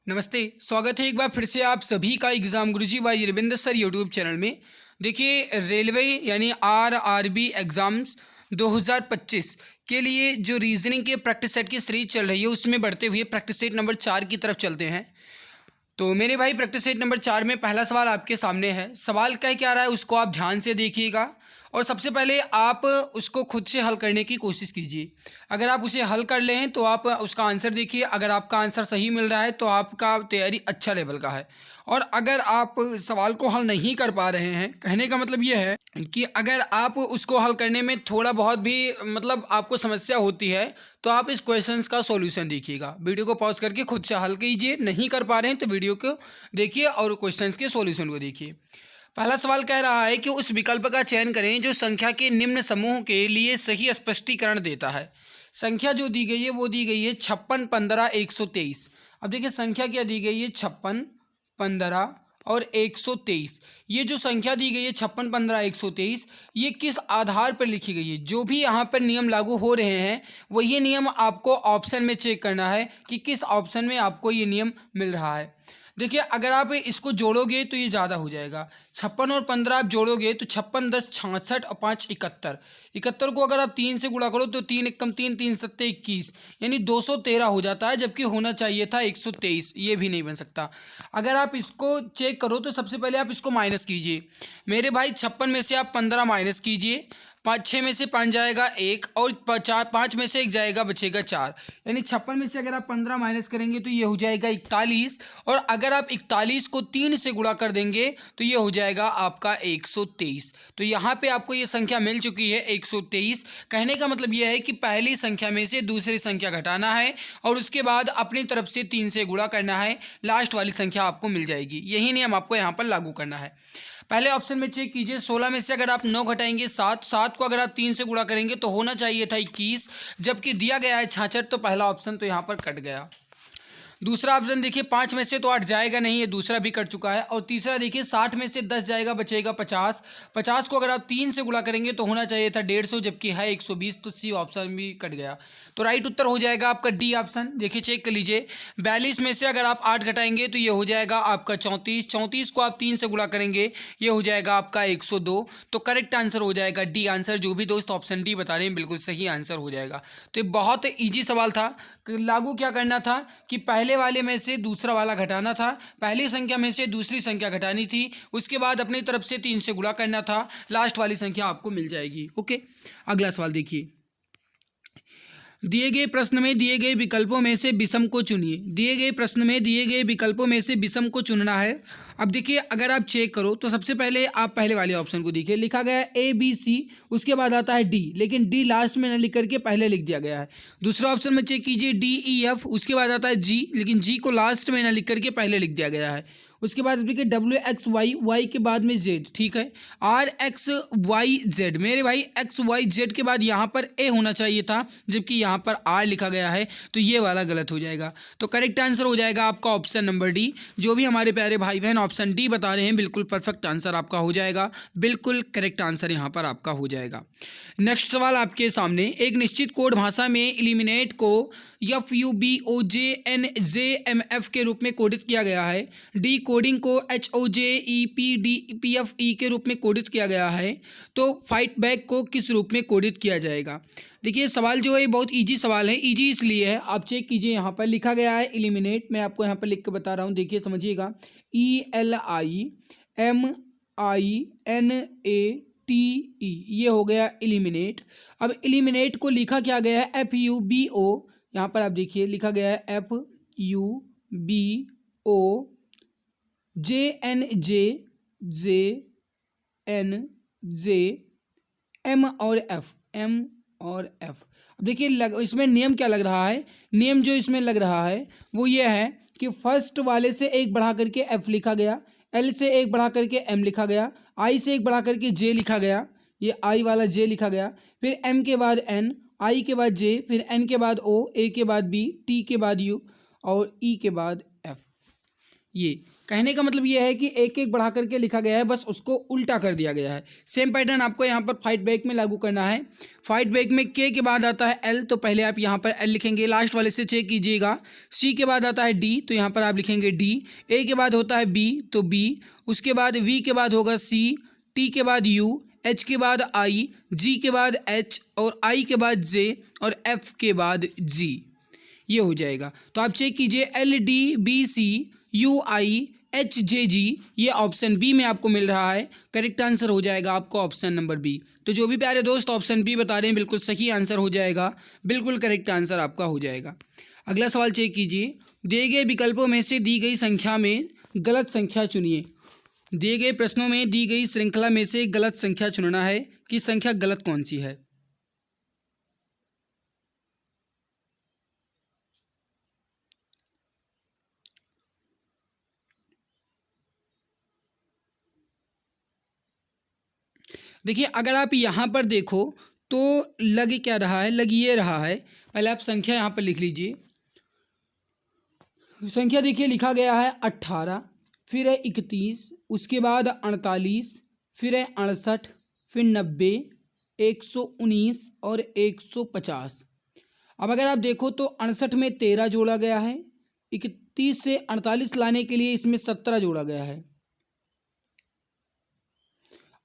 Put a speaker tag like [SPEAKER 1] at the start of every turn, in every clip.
[SPEAKER 1] नमस्ते, स्वागत है एक बार फिर से आप सभी का exam Guruji by Ravindra sir YouTube channel में। देखिए, रेलवे यानी आरआरबी एग्ज़ाम्स 2025 के लिए जो रीजनिंग के प्रैक्टिस सेट की सीरीज चल रही है, उसमें बढ़ते हुए प्रैक्टिस सेट नंबर 4 की तरफ चलते हैं। तो मेरे भाई, प्रैक्टिस सेट नंबर 4 में पहला सवाल आपके सामने है। सवाल कह क्या रहा है उसको आप ध्यान से देखिएगा और सबसे पहले आप उसको खुद से हल करने की कोशिश कीजिए। अगर आप उसे हल कर लें तो आप उसका आंसर देखिए। अगर आपका आंसर सही मिल रहा है तो आपका तैयारी अच्छा लेवल का है। और अगर आप सवाल को हल नहीं कर पा रहे हैं, कहने का मतलब ये है कि अगर आप उसको हल करने में थोड़ा बहुत भी मतलब आपको समस्या होती है, तो आप इस क्वेश्चंस का सॉल्यूशन देखिएगा। वीडियो को पॉज करके खुद से हल कीजिए। नहीं कर पा रहे हैं तो वीडियो को देखिए और क्वेश्चंस के सॉल्यूशन को देखिए। पहला सवाल कह रहा है कि उस विकल्प का चयन करें जो संख्या के निम्न समूह के लिए सही स्पष्टीकरण देता है। संख्या जो दी गई है वो दी गई है 56, 15, 123। अब देखिए, संख्या क्या दी गई है, 56, 15 और 123। ये जो संख्या दी गई है 56, 15, 123, ये किस आधार पर लिखी गई है। जो भी यहाँ पर नियम लागू हो रहे हैं वही नियम आपको ऑप्शन में चेक करना है कि किस ऑप्शन में आपको ये नियम मिल रहा है। देखिए, अगर आप इसको जोड़ोगे तो ये ज़्यादा हो जाएगा। 56 और 15 आप जोड़ोगे तो 56, 10, 66 और 5, 71। 71 को अगर आप 3 से गुणा करो तो 3 एकम 3, 3 सत्ते 21, यानी 213 हो जाता है, जबकि होना चाहिए था 123। ये भी नहीं बन सकता। अगर आप इसको चेक करो तो सबसे पहले आप इसको माइनस कीजिए। मेरे भाई, 56 में से आप 15 माइनस कीजिए। 6 में से 5 जाएगा 1 और 5 में से 1 जाएगा, बचेगा 4। यानी 56 में से अगर आप 15 माइनस करेंगे तो ये हो जाएगा 41। और अगर आप 41 को 3 से गुणा कर देंगे तो ये हो जाएगा आपका 123। तो यहाँ पे आपको ये संख्या मिल चुकी है 123। कहने का मतलब ये है कि पहली संख्या में से दूसरी संख्या घटाना है और उसके बाद अपनी तरफ से 3 से गुणा करना है। लास्ट वाली संख्या आपको मिल जाएगी। यही नियम आपको यहाँ पर लागू करना है। पहले ऑप्शन में चेक कीजिए। 16 में से अगर आप 9 घटाएंगे 7, 7 को अगर आप 3 से गुणा करेंगे तो होना चाहिए था 21, जबकि दिया गया है 66। तो पहला ऑप्शन तो यहाँ पर कट गया। दूसरा ऑप्शन देखिए, 5 में से तो 8 जाएगा नहीं, ये दूसरा भी कट चुका है। और तीसरा देखिए, 60 में से 10 जाएगा, बचेगा 50। 50 को अगर आप 3 से गुणा करेंगे तो होना चाहिए था 150, जबकि है 120। तो सी ऑप्शन भी कट गया। तो राइट उत्तर हो जाएगा आपका डी ऑप्शन। देखिए, चेक कर लीजिए। 42 में से अगर आप 8 घटाएंगे तो ये हो जाएगा आपका 34। 34 को आप 3 से गुणा करेंगे, ये हो जाएगा आपका 102। तो करेक्ट आंसर हो जाएगा डी आंसर। जो भी दोस्त ऑप्शन डी बता रहे हैं बिल्कुल सही आंसर हो जाएगा। तो ये बहुत ईजी सवाल था। लागू क्या करना था कि पहले वाले में से दूसरा वाला घटाना था, पहली संख्या में से दूसरी संख्या घटानी थी, उसके बाद अपनी तरफ से 3 से गुणा करना था। लास्ट वाली संख्या आपको मिल जाएगी। ओके, अगला सवाल देखिए। दिए गए प्रश्न में दिए गए विकल्पों में से विषम को चुनिए। दिए गए प्रश्न में दिए गए विकल्पों में से विषम को चुनना है। अब देखिए, अगर आप चेक करो तो सबसे पहले आप पहले वाले ऑप्शन को देखिए। लिखा गया है ए बी सी, उसके बाद आता है डी, लेकिन डी लास्ट में न लिख करके पहले लिख दिया गया है। दूसरा ऑप्शन में चेक कीजिए डी ई एफ, उसके बाद आता है जी, लेकिन जी को लास्ट में न लिख करके पहले लिख दिया गया है। उसके बाद देखिए डब्ल्यू एक्स वाई, वाई के बाद में जेड, ठीक है। आर एक्स वाई जेड, मेरे भाई एक्स वाई जेड के बाद यहाँ पर ए होना चाहिए था, जबकि यहाँ पर आर लिखा गया है, तो ये वाला गलत हो जाएगा। तो करेक्ट आंसर हो जाएगा आपका ऑप्शन नंबर डी। जो भी हमारे प्यारे भाई बहन ऑप्शन डी बता रहे हैं, बिल्कुल परफेक्ट आंसर आपका हो जाएगा। बिल्कुल करेक्ट आंसर यहाँ पर आपका हो जाएगा। नेक्स्ट सवाल आपके सामने। एक निश्चित कोड भाषा में एलिमिनेट को FUBOJNJMF के रूप में कोडित किया गया है। डी कोडिंग को HOJEPDPFE के रूप में कोडित किया गया है। तो फाइट बैक को किस रूप में कोडित किया जाएगा। देखिए, सवाल जो है बहुत इजी सवाल है। इजी इसलिए है, आप चेक कीजिए। यहाँ पर लिखा गया है एलिमिनेट, मैं आपको यहाँ पर लिख के बता रहा हूँ, देखिए समझिएगा। ELIMINATE, ये हो गया एलिमिनेट। अब एलिमिनेट को लिखा क्या गया है FUBO, यहाँ पर आप देखिए लिखा गया है FUBO JNJM और F। अब देखिए इसमें नियम क्या लग रहा है। नियम जो इसमें लग रहा है वो ये है कि फर्स्ट वाले से एक बढ़ा करके F लिखा गया, L से एक बढ़ा करके M लिखा गया, I से एक बढ़ा करके J लिखा गया, ये I वाला J लिखा गया, फिर M के बाद N, I के बाद J, फिर N के बाद O, A के बाद B, T के बाद U और E के बाद F। ये कहने का मतलब ये है कि एक एक बढ़ा करके लिखा गया है, बस उसको उल्टा कर दिया गया है। सेम पैटर्न आपको यहाँ पर फाइट बैक में लागू करना है। फाइट बैक में के बाद आता है एल, तो पहले आप यहाँ पर एल लिखेंगे, लास्ट वाले से चेक कीजिएगा। सी के बाद आता है डी, तो यहाँ पर आप लिखेंगे डी। ए के बाद होता है बी, तो बी। उसके बाद वी के बाद होगा सी, टी के बाद यू, एच के बाद आई, जी के बाद एच, और आई के बाद जे, और एफ के बाद जी। ये हो जाएगा। तो आप चेक कीजिए, L D B C U I H J G, ये ऑप्शन बी में आपको मिल रहा है। करेक्ट आंसर हो जाएगा आपको ऑप्शन नंबर बी। तो जो भी प्यारे दोस्त ऑप्शन बी बता रहे हैं बिल्कुल सही आंसर हो जाएगा, बिल्कुल करेक्ट आंसर आपका हो जाएगा। अगला सवाल चेक कीजिए, दिए गए विकल्पों में से दी गई संख्या में गलत संख्या चुनिए। दिए गए प्रश्नों में दी गई श्रृंखला में से गलत संख्या चुनना है कि संख्या गलत कौन सी है। देखिए अगर आप यहाँ पर देखो तो लग क्या रहा है, लग ये रहा है। पहले आप संख्या यहाँ पर लिख लीजिए। संख्या देखिए लिखा गया है 18, फिर है 31, उसके बाद 48, फिर है 68, फिर 90, 119 और 150। अब अगर आप देखो तो 68 में 13 जोड़ा गया है, 31 से 48 लाने के लिए इसमें 17 जोड़ा गया है,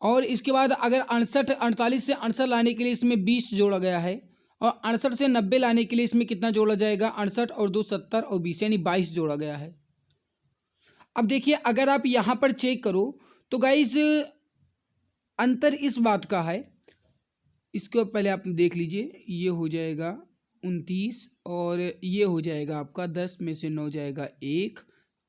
[SPEAKER 1] और इसके बाद अगर 48 से 68 लाने के लिए इसमें 20 जोड़ा गया है, और 68 से 90 लाने के लिए इसमें कितना जोड़ा जाएगा, 68 और 2 70 और 20 यानी 22 जोड़ा गया है। अब देखिए अगर आप यहाँ पर चेक करो तो गाइस अंतर इस बात का है, इसको पहले आप देख लीजिए, ये हो जाएगा 29 और ये हो जाएगा आपका 10 में से 9 जाएगा 1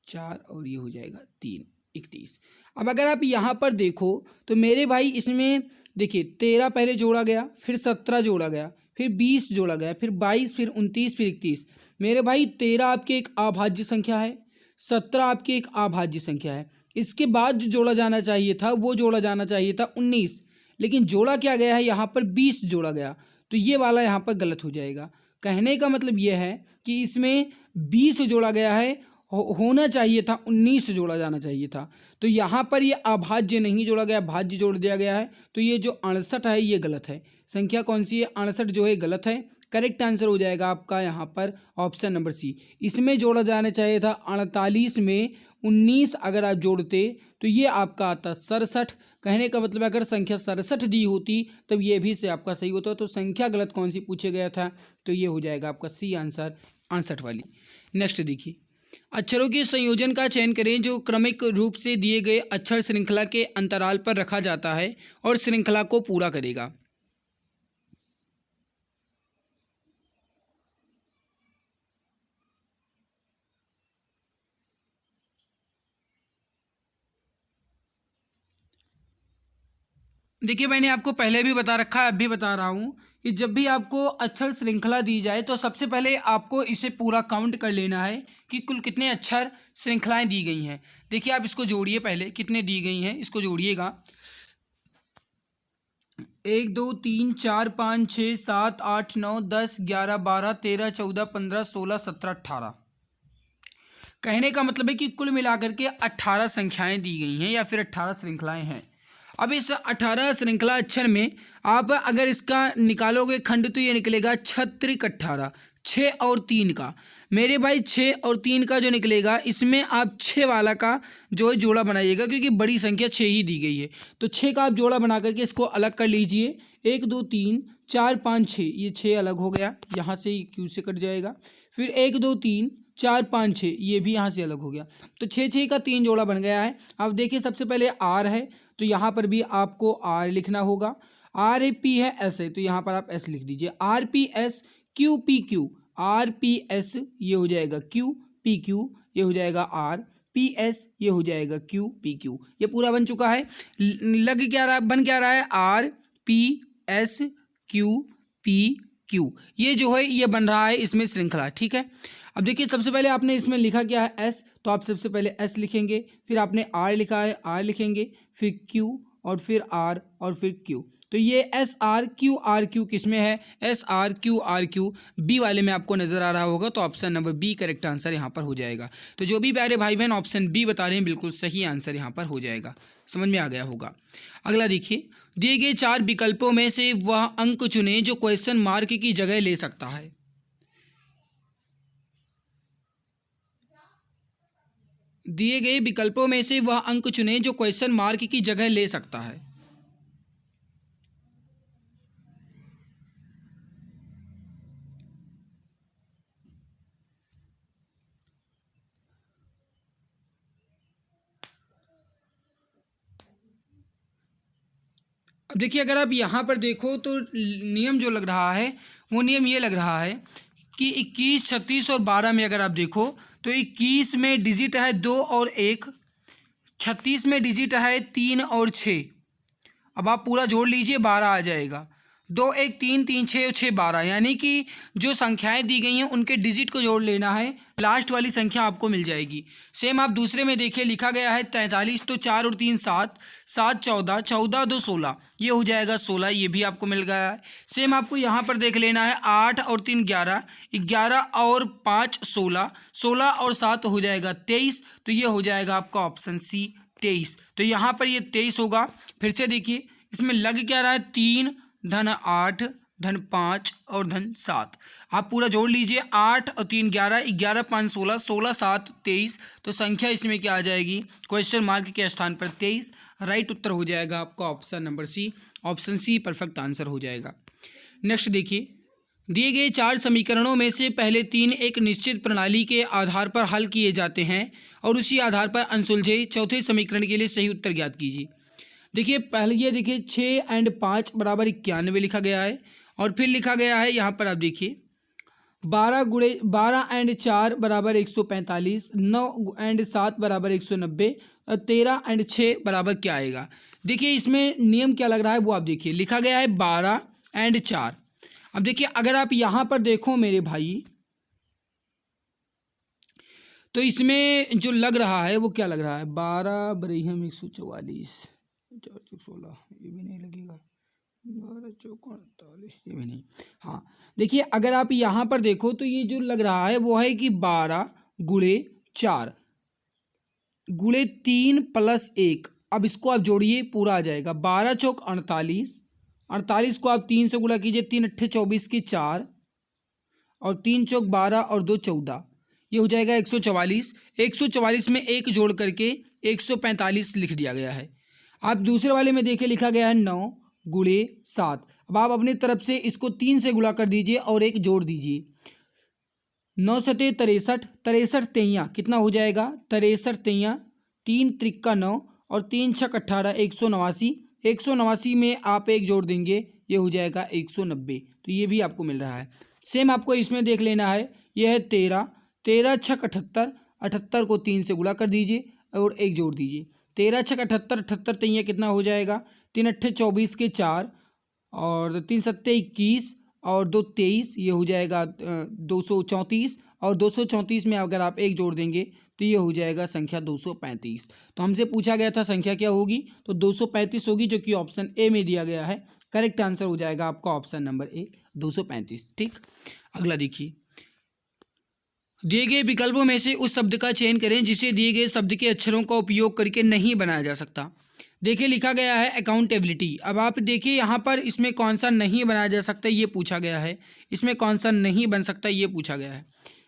[SPEAKER 1] 4 और ये हो जाएगा 3 31। अब अगर आप यहाँ पर देखो तो मेरे भाई इसमें देखिए 13 पहले जोड़ा गया, फिर 17 जोड़ा गया, फिर 20 जोड़ा गया, फिर 22, फिर 29, फिर 31। मेरे भाई 13 आपके एक अभाज्य संख्या है, 17 आपकी एक अभाज्य संख्या है। इसके बाद जो जोड़ा जाना चाहिए था वो जोड़ा जाना चाहिए था 19, लेकिन जोड़ा क्या गया है यहाँ पर 20 जोड़ा गया, तो ये वाला यहाँ पर गलत हो जाएगा। कहने का मतलब ये है कि इसमें 20 जोड़ा गया है, होना चाहिए था 19 जोड़ा जाना चाहिए था, तो यहाँ पर ये अभाज्य नहीं जोड़ा गया, भाज्य जोड़ दिया गया है। तो ये जो 68 है ये गलत है। संख्या कौन सी है, 68 जो है गलत है। करेक्ट आंसर हो जाएगा आपका यहाँ पर ऑप्शन नंबर सी। इसमें जोड़ा जाना चाहिए था 48 में 19, अगर आप जोड़ते तो ये आपका आता 67। कहने का मतलब अगर संख्या 67 दी होती तब ये भी से आपका सही होता। तो संख्या गलत कौन सी पूछे गया था, तो ये हो जाएगा आपका सी आंसर 68 वाली। नेक्स्ट देखिए, अक्षरों के संयोजन का चयन करें जो क्रमिक रूप से दिए गए अक्षर श्रृंखला के अंतराल पर रखा जाता है और श्रृंखला को पूरा करेगा। देखिए मैंने आपको पहले भी बता रखा है, अब भी बता रहा हूँ कि जब भी आपको अक्षर श्रृंखला दी जाए तो सबसे पहले आपको इसे पूरा काउंट कर लेना है कि कुल कितने अक्षर श्रृंखलाएं दी गई हैं। देखिए आप इसको जोड़िए, पहले कितने दी गई हैं इसको जोड़िएगा। 1 2 3 4 5 6 7 8 9 10 11 12 13 14 15 16 17 18। कहने का मतलब है कि कुल मिलाकर के 18 संख्याएं दी गई हैं या फिर 18 श्रृंखलाएं हैं। अब इस 18 श्रृंखला अक्षर में आप अगर इसका निकालोगे खंड तो ये निकलेगा 6 18, 6 और 3 का। मेरे भाई 6 और 3 का जो निकलेगा इसमें आप 6 वाला का जो है जोड़ा बनाइएगा, क्योंकि बड़ी संख्या 6 ही दी गई है। तो 6 का आप जोड़ा बना करके इसको अलग कर लीजिए। 1 2 3 4 5 6, ये 6 अलग हो गया, यहाँ से क्यू से कट जाएगा। फिर 1 2 3 4 5 6, ये भी यहाँ से अलग हो गया। तो 6 6 का 3 जोड़ा बन गया है। अब देखिए सबसे पहले आर है तो यहाँ पर भी आपको आर लिखना होगा। आर ए पी है एस है तो यहाँ पर आप एस लिख दीजिए। R P S Q P Q, R P S ये हो जाएगा क्यू पी क्यू, ये हो जाएगा आर पी एस, ये हो जाएगा क्यू पी क्यू। ये पूरा बन चुका है। लग क्या रहा, बन क्या रहा है, R P S Q P Q, ये जो है ये बन रहा है इसमें श्रृंखला। ठीक है, अब देखिए सबसे पहले आपने इसमें लिखा क्या है एस, तो आप सबसे पहले एस लिखेंगे, फिर आपने आर लिखा है आर लिखेंगे, फिर क्यू और फिर आर और फिर क्यू। तो ये SRQRQ किस में है? SRQRQ बी वाले में आपको नज़र आ रहा होगा, तो option number B correct answer यहाँ पर हो जाएगा। तो जो भी प्यारे भाई बहन ऑप्शन बी बता रहे हैं बिल्कुल सही आंसर यहाँ पर हो जाएगा। समझ में आ गया होगा। अगला देखिए, दिए गए 4 विकल्पों में से वह अंक चुनें जो क्वेश्चन मार्क की जगह ले सकता है। दिए गए विकल्पों में से वह अंक चुनें जो क्वेश्चन मार्क की जगह ले सकता है। अब देखिए, अगर आप यहाँ पर देखो तो नियम जो लग रहा है वो नियम ये लग रहा है कि 21, 36 और 12 में अगर आप देखो तो 21 में डिजिट है 2 और 1, 36 में डिजिट है 3 और 6। अब आप पूरा जोड़ लीजिए, 12 आ जाएगा। 2 1 3 3 6 6 12, यानी कि जो संख्याएं दी गई हैं उनके डिजिट को जोड़ लेना है, लास्ट वाली संख्या आपको मिल जाएगी। सेम आप दूसरे में देखिए, लिखा गया है 43, तो 4 और 3 7, 7 14, 14 2 16, ये हो जाएगा 16, ये भी आपको मिल गया है। सेम आपको यहाँ पर देख लेना है 8 और 3 11, 11 और 5 16, 16 और 7 हो जाएगा 23, तो ये हो जाएगा आपका ऑप्शन सी 23। तो यहाँ पर ये 23 होगा। फिर से देखिए, इसमें लग क्या रहा है 3 धन 8 धन 5 और धन 7। आप पूरा जोड़ लीजिए, 8 और 3 11, 11 5 16, 16 7 23, तो संख्या इसमें क्या आ जाएगी? क्वेश्चन मार्क के स्थान पर 23। राइट उत्तर हो जाएगा आपका option number C, option C perfect answer हो जाएगा। नेक्स्ट देखिए, दिए गए 4 समीकरणों में से पहले 3 एक निश्चित प्रणाली के आधार पर हल किए जाते हैं और उसी आधार पर अनसुलझे चौथे समीकरण के लिए सही उत्तर ज्ञात कीजिए। देखिए, पहले ये देखिए 6 और 5 बराबर 91 लिखा गया है, और फिर लिखा गया है यहाँ पर आप देखिए 12 और 4 बराबर 145, 9 और 7 बराबर 190, और 13 और 6 बराबर क्या आएगा? देखिए, इसमें नियम क्या लग रहा है वो आप देखिए, लिखा गया है 12 और 4। अब देखिए, अगर आप यहाँ पर देखो मेरे भाई, तो इसमें जो लग रहा है वो क्या लग रहा है? 12 बरीहम 144, 4 16, ये भी नहीं लगेगा, 12 चौक 48, ये भी नहीं। हाँ देखिए, अगर आप यहाँ पर देखो तो ये जो लग रहा है वो है कि 12 गुणे 4 गुणे 3 प्लस 1। अब इसको आप जोड़िए, पूरा आ जाएगा 12 चौक 48, 48 को आप 3 से गुणा कीजिए, 3 अट्ठे 24 के 4, और 3 चौक 12 और 2 14, ये हो जाएगा 144। 144 में 1 जोड़ करके 145 लिख दिया गया है। आप दूसरे वाले में देखिए, लिखा गया है 9 गुणे 7। अब आप अपनी तरफ से इसको 3 से गुणा कर दीजिए और 1 जोड़ दीजिए, 9 सते 63, 63 तेइयाँ कितना हो जाएगा? 63 तेइयाँ, 3 त्रिक्का 9 और 3 छक 18, 189। 189 में आप 1 जोड़ देंगे, ये हो जाएगा 190, तो ये भी आपको मिल रहा है। सेम आपको इसमें देख लेना है, यह है 13, 13 छक 78, 78 को 3 से गुणा कर दीजिए और 1 जोड़ दीजिए, 13 छक 78, 78 तेइयाँ कितना हो जाएगा? 3 अट्ठे 24 के 4, और 3 सत्ते 21 और 2 23, ये हो जाएगा 234, और 234 में अगर आप 1 जोड़ देंगे तो ये हो जाएगा संख्या 235। तो हमसे पूछा गया था संख्या क्या होगी, तो 235 होगी, जो कि ऑप्शन ए में दिया गया है। करेक्ट आंसर हो जाएगा आपका ऑप्शन नंबर ए, 235। ठीक, अगला देखिए, दिए गए विकल्पों में से उस शब्द का चयन करें जिसे दिए गए शब्द के अक्षरों का उपयोग करके नहीं बनाया जा सकता। देखिए, लिखा गया है अकाउंटेबिलिटी। अब आप देखिए यहाँ पर इसमें कौन सा नहीं बनाया जा सकता ये पूछा गया है, इसमें कौन सा नहीं बन सकता ये पूछा गया है।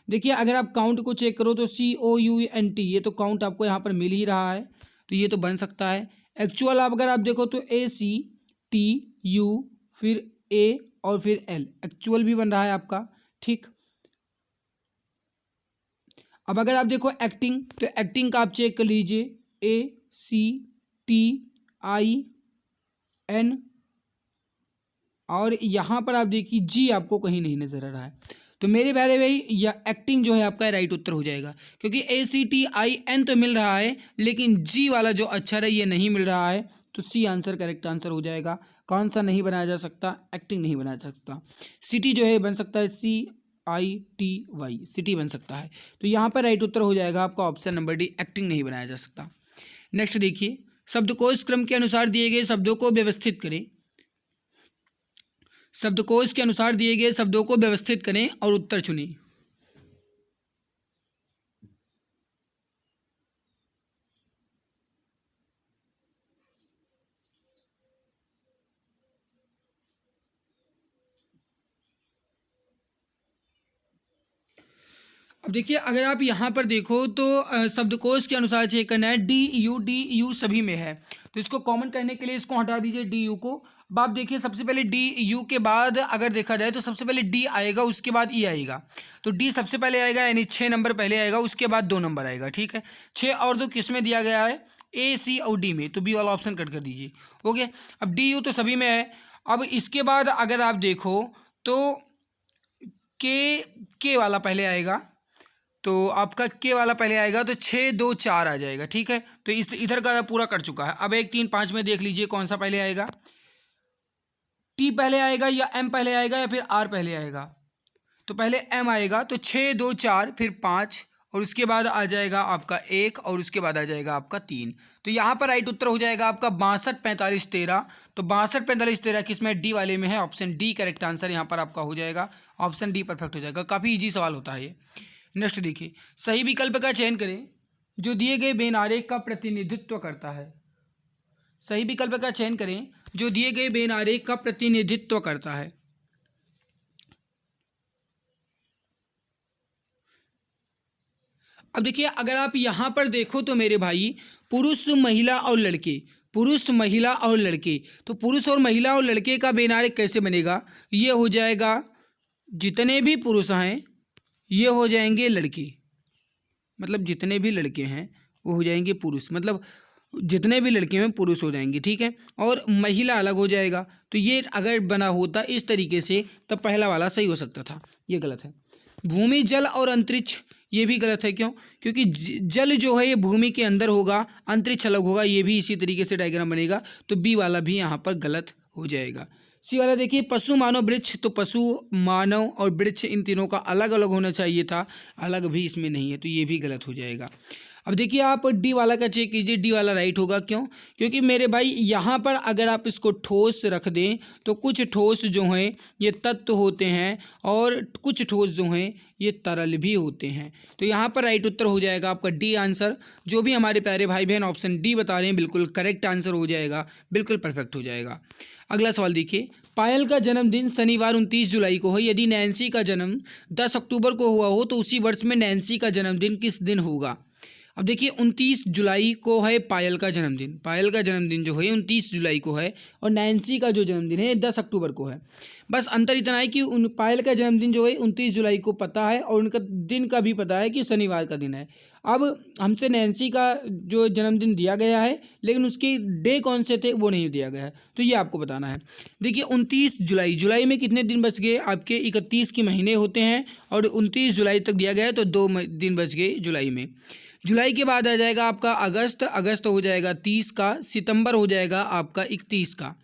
[SPEAKER 1] देखिए, अगर आप काउंट को चेक करो तो COUNT, ये तो काउंट आपको यहाँ पर मिल ही रहा है, तो ये तो बन सकता है। एक्चुअल अगर आप देखो तो ACTU फिर A और फिर L, एक्चुअल भी बन रहा है आपका। ठीक, अब अगर आप देखो एक्टिंग, तो एक्टिंग का आप चेक कर लीजिए, ACTIN, और यहाँ पर आप देखिए G आपको कहीं नहीं नजर आ रहा है, तो मेरे प्यारे भाई या एक्टिंग जो है आपका राइट उत्तर हो जाएगा, क्योंकि ACTIN तो मिल रहा है लेकिन G वाला जो अक्षर है ये नहीं मिल रहा है, तो सी आंसर करेक्ट आंसर हो जाएगा। कौन सा नहीं बनाया जा सकता? एक्टिंग नहीं बनाया जा सकता। सिटी जो है बन सकता है CITY, सिटी बन सकता है, तो यहाँ पर राइट उत्तर हो जाएगा आपका ऑप्शन नंबर डी, एक्टिंग नहीं बनाया जा सकता। नेक्स्ट देखिए, शब्दकोश क्रम के अनुसार दिए गए शब्दों को व्यवस्थित करें। शब्दकोश के अनुसार दिए गए शब्दों को व्यवस्थित करें और उत्तर चुनें। अब देखिए, अगर आप यहाँ पर देखो तो शब्दकोश के अनुसार चेक करना है। डी यू सभी में है, तो इसको कॉमन करने के लिए इसको हटा दीजिए डी यू को। अब आप देखिए, सबसे पहले डी यू के बाद अगर देखा जाए तो सबसे पहले डी आएगा, उसके बाद ई आएगा। तो डी सबसे पहले आएगा, यानी 6 नंबर पहले आएगा, उसके बाद 2 नंबर आएगा। ठीक है, 6 और 2 किस में दिया गया है? ए, सी और डी में। तो बी वाला ऑप्शन कट कर दीजिए। ओके, अब डी यू तो सभी में है। अब इसके बाद अगर आप देखो तो के वाला पहले आएगा, तो आपका के वाला पहले आएगा, तो 6 2 4 आ जाएगा। ठीक है, तो इस इधर का पूरा कट चुका है। अब 1 3 5 में देख लीजिए कौन सा पहले आएगा। टी पहले आएगा या एम पहले आएगा या फिर आर पहले आएगा? तो पहले एम आएगा, तो 6 2 4 फिर 5 और उसके बाद आ जाएगा आपका 1 और उसके बाद आ जाएगा आपका 3। तो यहाँ पर राइट उत्तर हो जाएगा आपका 62 45 13। तो 62 45 13 किसमें? डी वाले में है। ऑप्शन डी करेक्ट आंसर यहाँ पर आपका हो जाएगा। ऑप्शन डी परफेक्ट हो जाएगा। काफ़ी ईजी सवाल होता है ये। नेक्स्ट देखिए, सही विकल्प का चयन करें जो दिए गए बेन आरेख का प्रतिनिधित्व करता है। सही विकल्प का चयन करें जो दिए गए बेन आरेख का प्रतिनिधित्व करता है। अब देखिए, अगर आप यहाँ पर देखो तो मेरे भाई, पुरुष महिला और लड़के, पुरुष महिला और लड़के, तो पुरुष और महिला और लड़के का बेन आरेख कैसे बनेगा? ये हो जाएगा, जितने भी पुरुष हैं ये हो जाएंगे लड़के, मतलब जितने भी लड़के हैं वो हो जाएंगे पुरुष, मतलब जितने भी लड़के हैं पुरुष हो जाएंगे। ठीक है, और महिला अलग हो जाएगा। तो ये अगर बना होता इस तरीके से तब पहला वाला सही हो सकता था, ये गलत है। भूमि जल और अंतरिक्ष, ये भी गलत है। क्यों? क्योंकि जल जो है ये भूमि के अंदर होगा, अंतरिक्ष अलग होगा, ये भी इसी तरीके से डायग्राम बनेगा। तो बी वाला भी यहाँ पर गलत हो जाएगा। सी वाला देखिए, पशु मानव वृक्ष, तो पशु मानव और वृक्ष इन तीनों का अलग अलग होना चाहिए था, अलग भी इसमें नहीं है, तो ये भी गलत हो जाएगा। अब देखिए, आप डी वाला का चेक कीजिए, डी वाला राइट होगा। क्यों? क्योंकि मेरे भाई यहाँ पर अगर आप इसको ठोस रख दें तो कुछ ठोस जो हैं ये तत्व होते हैं और कुछ ठोस जो हैं ये तरल भी होते हैं। तो यहाँ पर राइट उत्तर हो जाएगा आपका डी आंसर। जो भी हमारे प्यारे भाई बहन ऑप्शन डी बता रहे हैं बिल्कुल करेक्ट आंसर हो जाएगा, बिल्कुल परफेक्ट हो जाएगा। अगला सवाल देखिए, पायल का जन्मदिन शनिवार 29 जुलाई को है। यदि नैन्सी का जन्म 10 अक्टूबर को हुआ हो तो उसी वर्ष में नैन्सी का जन्मदिन किस दिन होगा? अब देखिए, 29 जुलाई को है पायल का जन्मदिन। पायल का जन्मदिन जो है 29 जुलाई को है और नैन्सी का जो जन्मदिन है 10 अक्टूबर को है। बस अंतर इतना है कि उन पायल का जन्मदिन जो है 29 जुलाई को पता है और उनका दिन का भी पता है कि शनिवार का दिन है। अब हमसे नैन्सी का जो जन्मदिन दिया गया है लेकिन उसके डे कौन से थे वो नहीं दिया गया है, तो ये आपको बताना है। देखिए, 29 जुलाई, जुलाई में कितने दिन बच गए आपके? 31 के महीने होते हैं और 29 जुलाई तक दिया गया है, तो 2 दिन बच गए जुलाई में। जुलाई के बाद आ जाएगा आपका अगस्त, अगस्त हो जाएगा 30 का, सितंबर हो जाएगा आपका 31 का,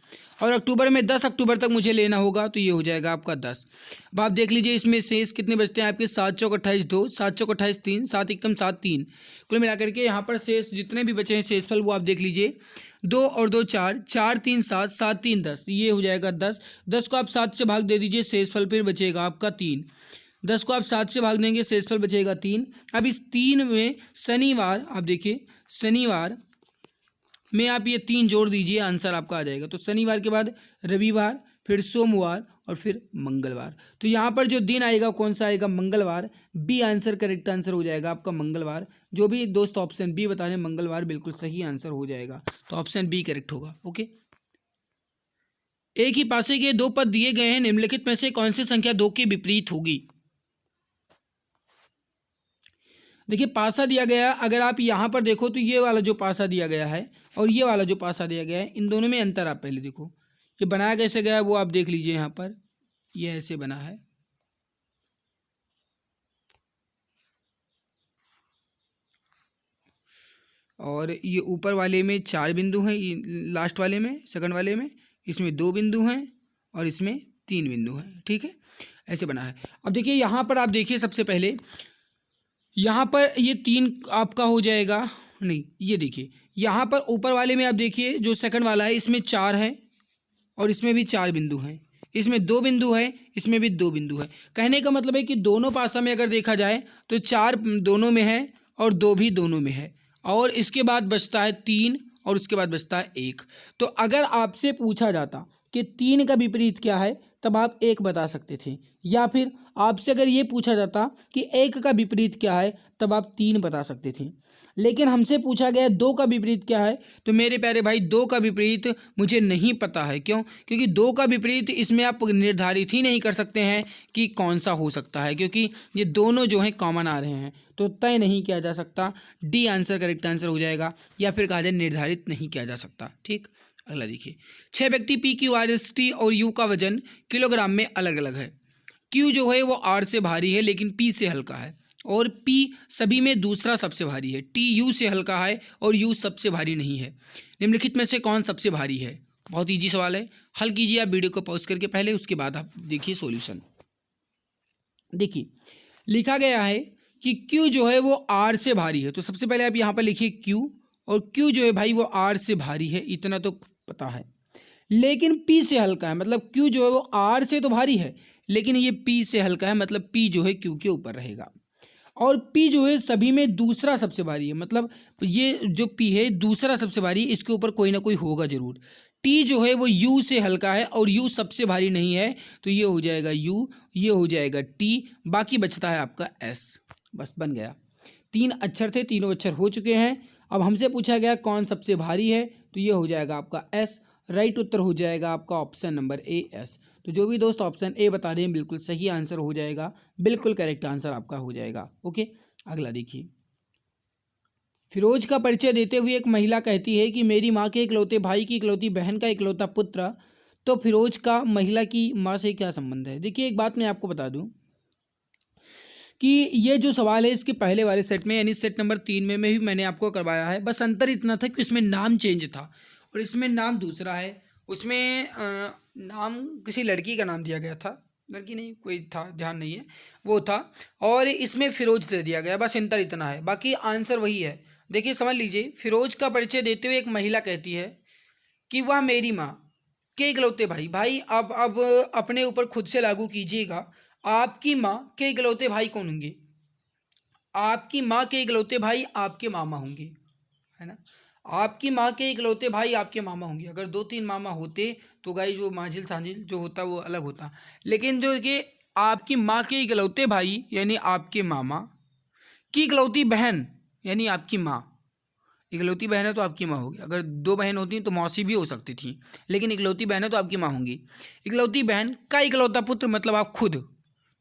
[SPEAKER 1] और अक्टूबर में 10 अक्टूबर तक मुझे लेना होगा, तो ये हो जाएगा आपका 10। अब आप देख लीजिए इसमें शेष कितने बचते हैं आपके? 7 चौक 28 2, 7 चौक 28 3, 7 एकम 7 3। कुल मिलाकर के यहाँ पर शेष जितने भी बचे हैं शेषफल वो आप देख लीजिए, 2 और 2 4, 4 3 7, 7 3 10, ये हो जाएगा 10। 10 को आप 7 से भाग दे दीजिए, शेषफल फिर बचेगा आपका 3। 10 को आप 7 से भाग देंगे, शेषफल बचेगा 3। अब इस 3 में शनिवार, आप देखिए शनिवार में आप ये 3 जोड़ दीजिए, आंसर आपका आ जाएगा। तो शनिवार के बाद रविवार, फिर सोमवार और फिर मंगलवार। तो यहाँ पर जो दिन आएगा कौन सा आएगा? मंगलवार। बी आंसर करेक्ट आंसर हो जाएगा आपका मंगलवार। जो भी दोस्त ऑप्शन बी बता रहे हैं मंगलवार बिल्कुल सही आंसर हो जाएगा, तो ऑप्शन बी करेक्ट होगा। ओके, एक ही पासे के 2 पद दिए गए हैं, निम्नलिखित में से कौन सी संख्या 2 के विपरीत होगी? देखिए, पासा दिया गया, अगर आप यहाँ पर देखो तो ये वाला जो पासा दिया गया है और ये वाला जो पासा दिया गया है, इन दोनों में अंतर आप पहले देखो। ये बनाया कैसे गया है वो आप देख लीजिए। यहाँ पर ये ऐसे बना है, और ये ऊपर वाले में 4 बिंदु हैं, लास्ट वाले में, सेकंड वाले में इसमें 2 बिंदु हैं और इसमें 3 बिंदु हैं। ठीक है, ऐसे बना है। अब देखिए यहाँ पर आप देखिए, सबसे पहले यहाँ पर ये 3 आपका हो जाएगा, नहीं ये देखिए यहाँ पर ऊपर वाले में आप देखिए जो सेकंड वाला है इसमें 4 है और इसमें भी 4 बिंदु हैं। इसमें 2 बिंदु है, इसमें भी 2 बिंदु है। कहने का मतलब है कि दोनों पासा में अगर देखा जाए तो 4 दोनों में है और 2 भी दोनों में है, और इसके बाद बचता है 3 और उसके बाद बचता है 1। तो अगर आपसे पूछा जाता कि 3 का विपरीत क्या है तब आप 1 बता सकते थे, या फिर आपसे अगर ये पूछा जाता कि 1 का विपरीत क्या है तब आप 3 बता सकते थे। लेकिन हमसे पूछा गया 2 का विपरीत क्या है, तो मेरे प्यारे भाई 2 का विपरीत मुझे नहीं पता है। क्यों? क्योंकि 2 का विपरीत इसमें आप निर्धारित ही नहीं कर सकते हैं कि कौन सा हो सकता है, क्योंकि ये दोनों जो हैं कॉमन आ रहे हैं, तो तय नहीं किया जा सकता। डी आंसर करेक्ट आंसर हो जाएगा, या फिर कहा जाए निर्धारित नहीं किया जा सकता। ठीक, अगला देखिए, 6 व्यक्ति P, Q, R, S, T और यू का वजन किलोग्राम में अलग अलग है। क्यू जो है वो आर से भारी है लेकिन पी से हल्का है, और पी सभी में दूसरा सबसे भारी है। टी यू से हल्का है और यू सबसे भारी नहीं है। निम्नलिखित में से कौन सबसे भारी है? बहुत इजी सवाल है, हल कीजिए आप वीडियो को पॉज करके पहले, उसके बाद आप देखिए सॉल्यूशन। देखिए लिखा गया है कि Q जो है वो R से भारी है, तो सबसे पहले आप यहाँ पर लिखिए Q, और Q जो है भाई वो R से भारी है, इतना तो पता है। लेकिन P से हल्का है, मतलब Q जो है वो R से तो भारी है लेकिन ये P से हल्का है, मतलब P जो है Q के ऊपर रहेगा। और P जो है सभी में दूसरा सबसे भारी है, मतलब ये जो P है दूसरा सबसे भारी, इसके ऊपर कोई ना कोई होगा जरूर। T जो है वो U से हल्का है और U सबसे भारी नहीं है, तो ये हो जाएगा U, ये हो जाएगा T, बाकी बचता है आपका S। बस बन गया। 3 अक्षर थे, तीनों अक्षर हो चुके हैं। अब हमसे पूछा गया कौन सबसे भारी है, तो ये हो जाएगा आपका S। राइट उत्तर हो जाएगा आपका ऑप्शन नंबर ए S। तो जो भी दोस्त ऑप्शन ए बता रहे हैं बिल्कुल सही आंसर हो जाएगा, बिल्कुल करेक्ट आंसर आपका हो जाएगा। ओके, अगला देखिए, फिरोज का परिचय देते हुए एक महिला कहती है कि मेरी माँ के इकलौते भाई की इकलौती बहन का इकलौता पुत्र। तो फिरोज का महिला की माँ से क्या संबंध है? देखिए एक बात मैं आपको बता दूं कि ये जो सवाल है इसके पहले वाले सेट में, यानी सेट नंबर 3 में भी मैंने आपको करवाया है। बस अंतर इतना था कि इसमें नाम चेंज था और इसमें नाम दूसरा है। उसमें नाम किसी लड़की का नाम दिया गया था, लड़की नहीं कोई था, ध्यान नहीं है वो था, और इसमें फिरोज दे दिया गया। बस अंतर इतना है, बाकी आंसर वही है। देखिए समझ लीजिए, फिरोज का परिचय देते हुए एक महिला कहती है कि वह मेरी माँ के इकलौते भाई, भाई अब अपने ऊपर खुद से लागू कीजिएगा। आपकी माँ के इकलौते भाई कौन होंगे? आपकी माँ के इकलौते भाई आपके मामा होंगे, है ना। आपकी माँ के इकलौते भाई आपके मामा होंगे। अगर 2-3 मामा होते तो गाइस जो मांझिल सांझिल जो होता वो अलग होता, लेकिन जो कि आपकी माँ के इकलौते भाई यानी आपके मामा की इकलौती बहन यानी आपकी माँ, इकलौती बहन है तो आपकी माँ होगी। अगर 2 बहन होती तो मौसी भी हो सकती थी, लेकिन इकलौती बहन है तो आपकी माँ होंगी। इकलौती बहन का इकलौता पुत्र मतलब आप खुद।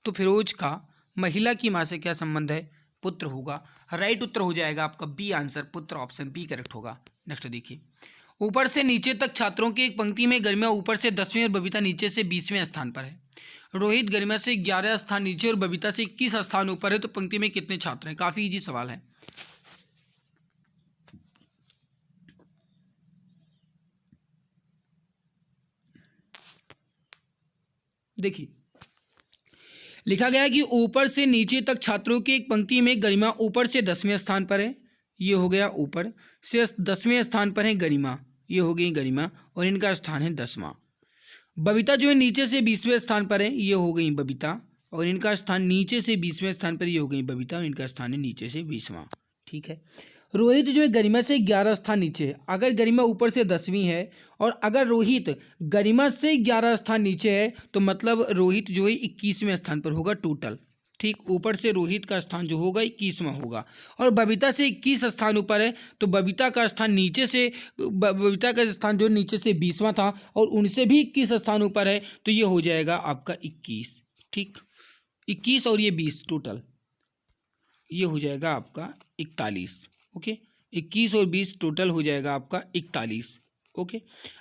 [SPEAKER 1] तो फिरोज का महिला की माँ से क्या संबंध है? पुत्र होगा। राइट उत्तर हो जाएगा आपका बी आंसर, पुत्र, ऑप्शन बी करेक्ट होगा। नेक्स्ट देखिए, ऊपर से नीचे तक छात्रों की एक पंक्ति में गरिमा ऊपर से 10वें और बबीता नीचे से 20वें स्थान पर है। रोहित गरिमा से 11 स्थान नीचे और बबीता से 21 स्थान ऊपर है, तो पंक्ति में कितने छात्र हैं? काफी इजी सवाल है। देखिए लिखा गया है कि ऊपर से नीचे तक छात्रों की एक पंक्ति में गरिमा ऊपर से 10वें स्थान पर है, ये हो गया ऊपर से 10वें स्थान पर है गरिमा, ये हो गई गरिमा और इनका स्थान है 10वां। बबीता जो है नीचे से 20वें स्थान पर है, ये हो गई बबीता और इनका स्थान नीचे से 20वें स्थान पर, ये हो गई बबीता और इनका स्थान है नीचे से 20वां। ठीक है। रोहित जो है गरिमा से 11 स्थान नीचे है। अगर गरिमा ऊपर से 10वीं है और अगर रोहित गरिमा से 11 स्थान नीचे है तो मतलब रोहित जो है 21वें स्थान पर होगा टोटल। ठीक, ऊपर से रोहित का स्थान जो होगा 21वां होगा और बबीता से 21 स्थान ऊपर है, तो बबीता का स्थान नीचे से बबीता का स्थान जो नीचे से 20वां था और उनसे भी 21 स्थान ऊपर है, तो ये हो जाएगा आपका 21। ठीक, 21 और ये 20 टोटल, ये हो जाएगा आपका 41। ओके, 21 और 20 टोटल हो जाएगा आपका 41। ओके,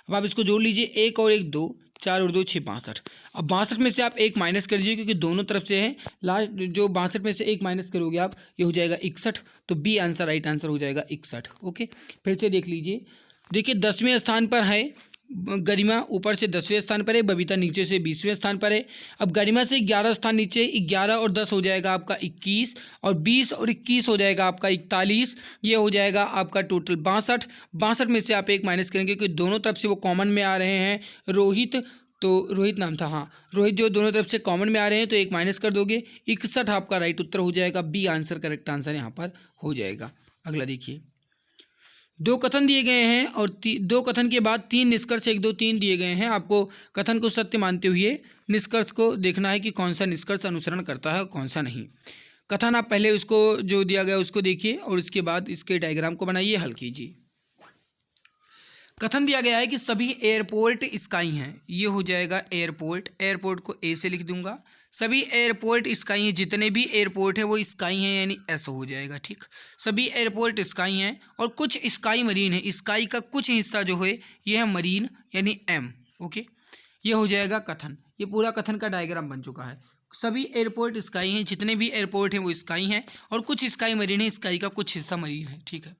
[SPEAKER 1] अब आप इसको जोड़ लीजिए, 1 और 1 2, 4 और 2 6 62। अब 62 में से आप 1 माइनस कर लीजिए क्योंकि दोनों तरफ से है। लास्ट जो 62 में से 1 माइनस करोगे आप, ये हो जाएगा 61। तो बी आंसर राइट आंसर हो जाएगा 61। ओके, फिर से देख लीजिए। देखिए 10वें स्थान पर है गरिमा, ऊपर से 10वें स्थान पर है, बबीता नीचे से 20वें स्थान पर है। अब गरिमा से 11 स्थान नीचे, 11 और 10 हो जाएगा आपका 21 और 20 और 21 हो जाएगा आपका 41। ये हो जाएगा आपका टोटल 62। 62 में से आप 1 माइनस करेंगे क्योंकि दोनों तरफ से वो कॉमन में आ रहे हैं रोहित, तो रोहित नाम था, हाँ रोहित, जो दोनों तरफ से कॉमन में आ रहे हैं तो एक माइनस कर दोगे, 61 आपका राइट उत्तर हो जाएगा। बी आंसर करेक्ट आंसर यहाँ पर हो जाएगा। अगला देखिए, दो कथन दिए गए हैं और दो कथन के बाद तीन निष्कर्ष 1 2 3 दिए गए हैं। आपको कथन को सत्य मानते हुए निष्कर्ष को देखना है कि कौन सा निष्कर्ष अनुसरण करता है और कौन सा नहीं। कथन आप पहले उसको जो दिया गया उसको देखिए और उसके बाद इसके डायग्राम को बनाइए, हल कीजिए। कथन दिया गया है कि सभी एयरपोर्ट स्काई हैं, ये हो जाएगा एयरपोर्ट, एयरपोर्ट को ए से लिख दूंगा। सभी एयरपोर्ट स्काई हैं, जितने भी एयरपोर्ट है वो स्काई हैं, यानी एस हो जाएगा। ठीक, सभी एयरपोर्ट स्काई हैं और कुछ स्काई मरीन है, स्काई का कुछ हिस्सा जो है ये है मरीन, यानी एम। ओके, ये हो जाएगा कथन। ये पूरा कथन का डायग्राम बन चुका है। सभी एयरपोर्ट स्काई हैं, जितने भी एयरपोर्ट हैं वो स्काई हैं और कुछ स्काई मरीन है, स्काई का कुछ हिस्सा मरीन है। ठीक है,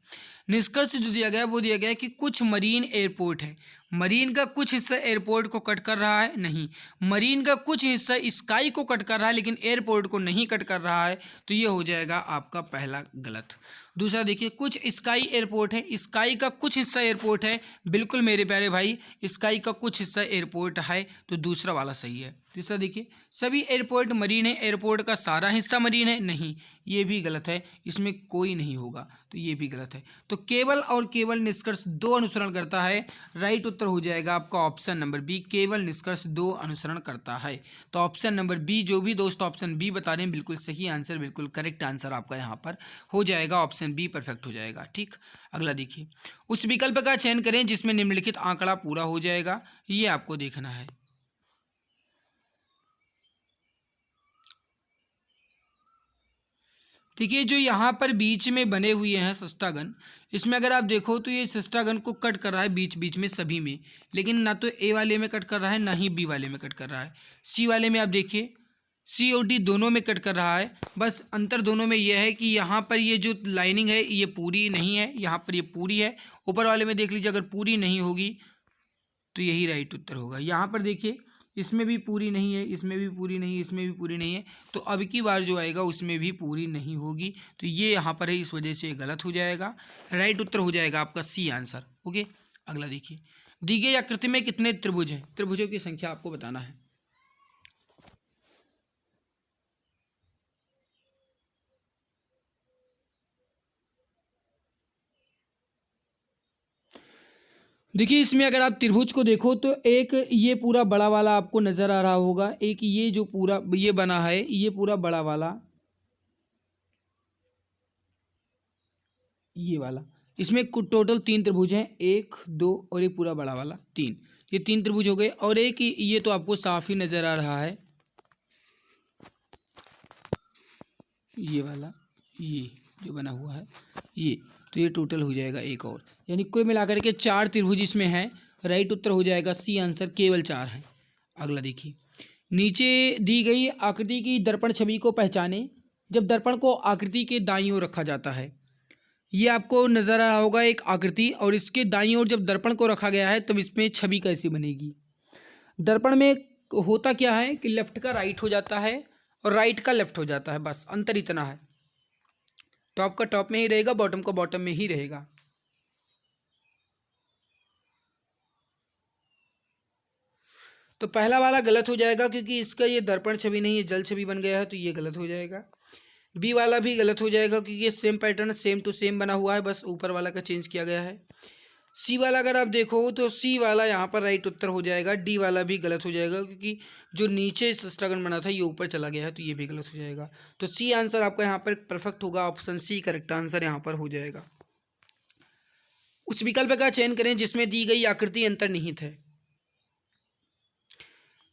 [SPEAKER 1] निष्कर्ष जो दिया गया है वो दिया गया है कि कुछ मरीन एयरपोर्ट है, मरीन का कुछ हिस्सा एयरपोर्ट को कट कर रहा है, नहीं, मरीन का कुछ हिस्सा स्काई को कट कर रहा है लेकिन एयरपोर्ट को नहीं कट कर रहा है, तो ये हो जाएगा आपका पहला गलत। दूसरा देखिए, कुछ स्काई एयरपोर्ट है, स्काई का कुछ हिस्सा एयरपोर्ट है, बिल्कुल मेरे प्यारे भाई, स्काई का कुछ हिस्सा एयरपोर्ट है, तो दूसरा वाला सही है। तीसरा देखिए, सभी एयरपोर्ट मरीन है, एयरपोर्ट का सारा हिस्सा मरीन है, नहीं, ये भी गलत है, इसमें कोई नहीं होगा, तो ये भी गलत है। तो केवल और केवल निष्कर्ष 2 अनुसरण करता है, राइट उत्तर हो जाएगा आपका ऑप्शन नंबर बी, केवल निष्कर्ष 2 अनुसरण करता है। तो ऑप्शन नंबर बी, जो भी दोस्त ऑप्शन बी बता रहे हैं बिल्कुल सही आंसर, बिल्कुल करेक्ट आंसर आपका यहाँ पर हो जाएगा, ऑप्शन बी परफेक्ट हो जाएगा। ठीक, अगला देखिए, उस विकल्प का चयन करें जिसमें निम्नलिखित आंकड़ा पूरा हो जाएगा, ये आपको देखना है। देखिए, जो यहाँ पर बीच में बने हुए हैं सस्टागन, इसमें अगर आप देखो तो ये सस्टागन को कट कर रहा है बीच बीच में सभी में, लेकिन ना तो ए वाले में कट कर रहा है ना ही बी वाले में कट कर रहा है। सी वाले में आप देखिए, सी और डी दोनों में कट कर रहा है, बस अंतर दोनों में यह है कि यहाँ पर ये जो लाइनिंग है ये पूरी नहीं है, यहाँ पर ये पूरी है। ऊपर वाले में देख लीजिए, अगर पूरी नहीं होगी तो यही राइट उत्तर होगा। यहाँ पर देखिए, इसमें भी पूरी नहीं है, इसमें भी पूरी नहीं है, इसमें भी पूरी नहीं है, तो अब की बार जो आएगा उसमें भी पूरी नहीं होगी, तो ये यहाँ पर है, इस वजह से गलत हो जाएगा। राइट उत्तर हो जाएगा आपका सी आंसर। ओके, अगला देखिए, दी गई आकृति में कितने त्रिभुज हैं, त्रिभुजों की संख्या आपको बताना है। देखिए, इसमें अगर आप त्रिभुज को देखो तो एक ये पूरा बड़ा वाला आपको नज़र आ रहा होगा, एक ये जो पूरा ये बना है ये पूरा बड़ा वाला, ये वाला, इसमें टोटल 3 त्रिभुज हैं, 1 2 और एक पूरा बड़ा वाला 3, ये 3 त्रिभुज हो गए। और एक ये तो आपको साफ ही नज़र आ रहा है, ये वाला, ये जो बना हुआ है ये, तो ये टोटल हो जाएगा एक और, यानी कुल मिलाकर के 4 त्रिभुज इसमें हैं। राइट उत्तर हो जाएगा सी आंसर, केवल 4 हैं। अगला देखिए, नीचे दी गई आकृति की दर्पण छवि को पहचाने। जब दर्पण को आकृति के दाईं ओर रखा जाता है, ये आपको नज़र आ रहा होगा एक आकृति, और इसके दाईं ओर जब दर्पण को रखा गया है तब इसमें छवि कैसी बनेगी। दर्पण में होता क्या है कि लेफ्ट का राइट हो जाता है और राइट का लेफ्ट हो जाता है, बस अंतर इतना है। टॉप का टॉप में ही रहेगा, बॉटम का बॉटम में ही रहेगा। तो पहला वाला गलत हो जाएगा क्योंकि इसका ये दर्पण छवि नहीं है, जल छवि बन गया है, तो ये गलत हो जाएगा। बी वाला भी गलत हो जाएगा क्योंकि ये same pattern same to same बना हुआ है, बस ऊपर वाला का चेंज किया गया है। सी वाला अगर आप देखो तो सी वाला यहाँ पर राइट उत्तर हो जाएगा। डी वाला भी गलत हो जाएगा क्योंकि जो नीचे सस्टागन बना था ये ऊपर चला गया है, तो ये भी गलत हो जाएगा। तो सी आंसर आपका यहाँ पर परफेक्ट होगा, ऑप्शन सी करेक्ट आंसर यहाँ पर हो जाएगा। उस विकल्प का चयन करें जिसमें दी गई आकृति अंतर्निहित है।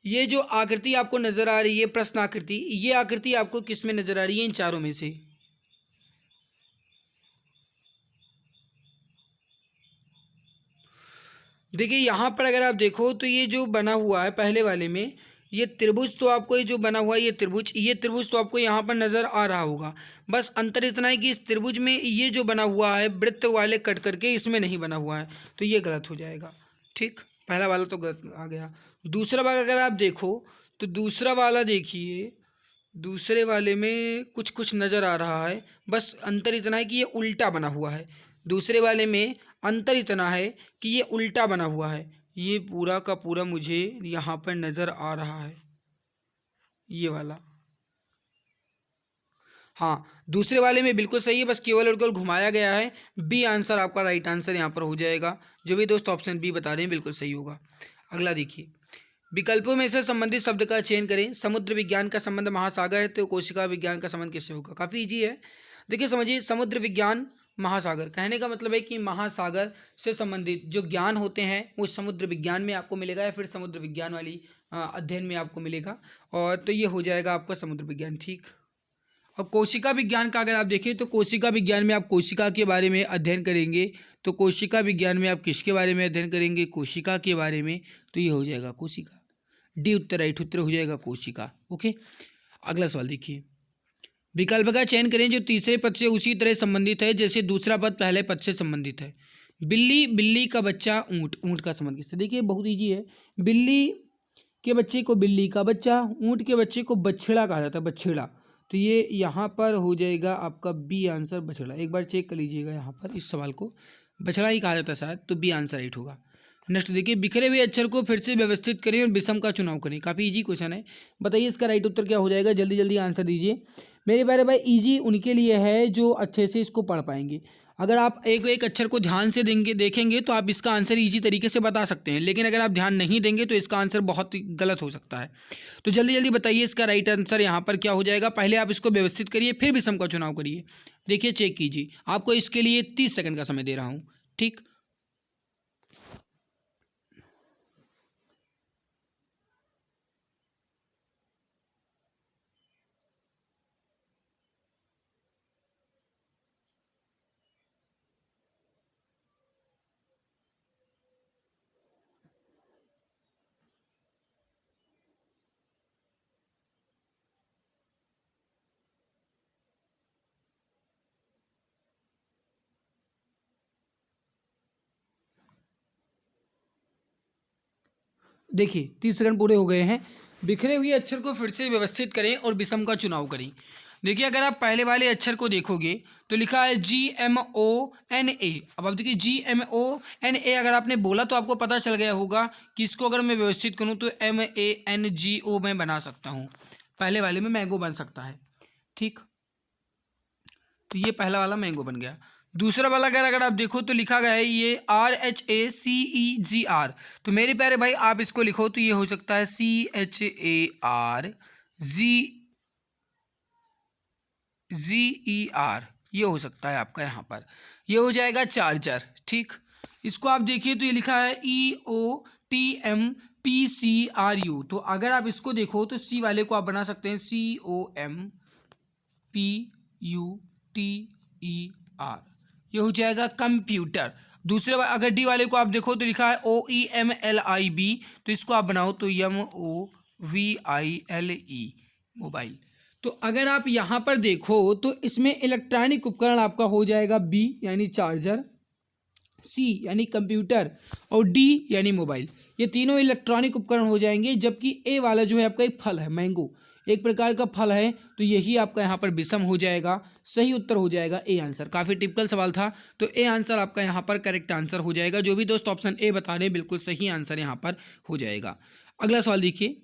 [SPEAKER 1] ये जो आकृति आपको नजर आ रही है प्रश्न आकृति, ये आकृति आपको किस में नजर आ रही है इन चारों में से? देखिए, यहाँ पर अगर आप देखो तो ये जो बना हुआ है पहले वाले में, ये त्रिभुज तो आपको ये जो बना हुआ है ये त्रिभुज तो आपको यहाँ पर नज़र आ रहा होगा। बस अंतर इतना है कि इस त्रिभुज में ये जो बना हुआ है वृत्त वाले कट करके इसमें नहीं बना हुआ है, तो ये गलत हो जाएगा। ठीक, पहला वाला तो गलत आ गया। दूसरा भाग अगर आप देखो तो दूसरा वाला देखिए, दूसरे वाले में कुछ कुछ नज़र आ रहा है, बस अंतर इतना है कि ये उल्टा बना हुआ है। दूसरे वाले में अंतर इतना है कि ये उल्टा बना हुआ है, ये पूरा का पूरा मुझे यहाँ पर नज़र आ रहा है, ये वाला। हाँ, दूसरे वाले में बिल्कुल सही है, बस केवल और केवल घुमाया गया है। बी आंसर आपका राइट आंसर यहाँ पर हो जाएगा। जो भी दोस्त ऑप्शन बी बता रहे हैं बिल्कुल सही होगा। अगला देखिए, विकल्पों में से संबंधित शब्द का चयन करें। समुद्र विज्ञान का संबंध महासागर है, तो कोशिका विज्ञान का संबंध किससे होगा? काफ़ी इजी है। देखिए समझिए, समुद्र विज्ञान महासागर कहने का मतलब है कि महासागर से संबंधित जो ज्ञान होते हैं वो समुद्र विज्ञान में आपको मिलेगा, या फिर समुद्र विज्ञान वाली अध्ययन में आपको मिलेगा। और तो ये हो जाएगा आपका समुद्र विज्ञान, ठीक। और कोशिका विज्ञान का अगर आप देखें तो कोशिका विज्ञान में आप कोशिका के बारे में अध्ययन करेंगे। तो कोशिका विज्ञान में आप किसके बारे में अध्ययन करेंगे? कोशिका के बारे में। तो ये हो जाएगा कोशिका, डी उत्तर राइट उत्तर हो जाएगा कोशिका। ओके, अगला सवाल देखिए, विकल्प का चयन करें जो तीसरे पद से उसी तरह संबंधित है जैसे दूसरा पद पहले पद से संबंधित है। बिल्ली, बिल्ली का बच्चा, ऊँट, ऊँट का संबंध किससे? देखिए बहुत ईजी है। बिल्ली के बच्चे को बिल्ली का बच्चा, ऊँट के बच्चे को बछड़ा कहा जाता है, बछड़ा। तो ये यहाँ पर हो जाएगा आपका बी आंसर, बछड़ा। एक बार चेक कर लीजिएगा यहाँ पर, इस सवाल को बछड़ा ही कहा जाता है शायद, तो बी आंसर राइट होगा। नेक्स्ट देखिए, बिखरे हुए अक्षर को फिर से व्यवस्थित करें और विषम का चुनाव करें। काफ़ी इजी क्वेश्चन है, बताइए इसका राइट उत्तर क्या हो जाएगा? जल्दी जल्दी आंसर दीजिए मेरे प्यारे भाई। इजी उनके लिए है जो अच्छे से इसको पढ़ पाएंगे। अगर आप एक एक अक्षर को ध्यान से देखेंगे तो आप इसका आंसर इजी तरीके से बता सकते हैं, लेकिन अगर आप ध्यान नहीं देंगे तो इसका आंसर बहुत गलत हो सकता है। तो जल्दी जल्दी बताइए इसका राइट आंसर यहाँ पर क्या हो जाएगा? पहले आप इसको व्यवस्थित करिए, फिर विषम का चुनाव करिए। देखिए चेक कीजिए, आपको इसके लिए 30 सेकंड का समय दे रहा हूँ, ठीक। देखिए 30 सेकंड पूरे हो गए हैं। बिखरे हुए अक्षर को फिर से व्यवस्थित करें और विषम का चुनाव करें। देखिए अगर आप पहले वाले अक्षर को देखोगे तो लिखा है GMONA। अब आप देखिए GMONA अगर आपने बोला तो आपको पता चल गया होगा कि इसको अगर मैं व्यवस्थित करूँ तो MANGO मैं बना सकता हूँ। पहले वाले में मैंगो बन सकता है, ठीक। तो ये पहला वाला मैंगो बन गया। दूसरा वाला अगर आप देखो तो लिखा गया है ये RHACEGR। तो मेरे प्यारे भाई आप इसको लिखो तो ये हो सकता है CHARGER, ये हो सकता है आपका यहाँ पर, ये हो जाएगा चार्जर, ठीक। इसको आप देखिए तो ये लिखा है EOTMPCRU। तो अगर आप इसको देखो तो सी वाले को आप बना सकते हैं COMPUTER, ये हो जाएगा कंप्यूटर। दूसरे अगर डी वाले को आप देखो तो लिखा है OEMLIB, तो इसको आप बनाओ तो MOVILE, मोबाइल। तो अगर आप यहाँ पर देखो तो इसमें इलेक्ट्रॉनिक उपकरण आपका हो जाएगा बी यानी चार्जर, सी यानी कंप्यूटर और डी यानी मोबाइल। ये तीनों इलेक्ट्रॉनिक उपकरण हो जाएंगे। जबकि ए वाला जो है आपका एक फल है, मैंगो एक प्रकार का फल है, तो यही आपका यहाँ पर विषम हो जाएगा। सही उत्तर हो जाएगा ए आंसर। काफ़ी टिपिकल सवाल था, तो ए आंसर आपका यहाँ पर करेक्ट आंसर हो जाएगा। जो भी दोस्त ऑप्शन ए बता रहे हैं बिल्कुल सही आंसर यहाँ पर हो जाएगा। अगला सवाल देखिए,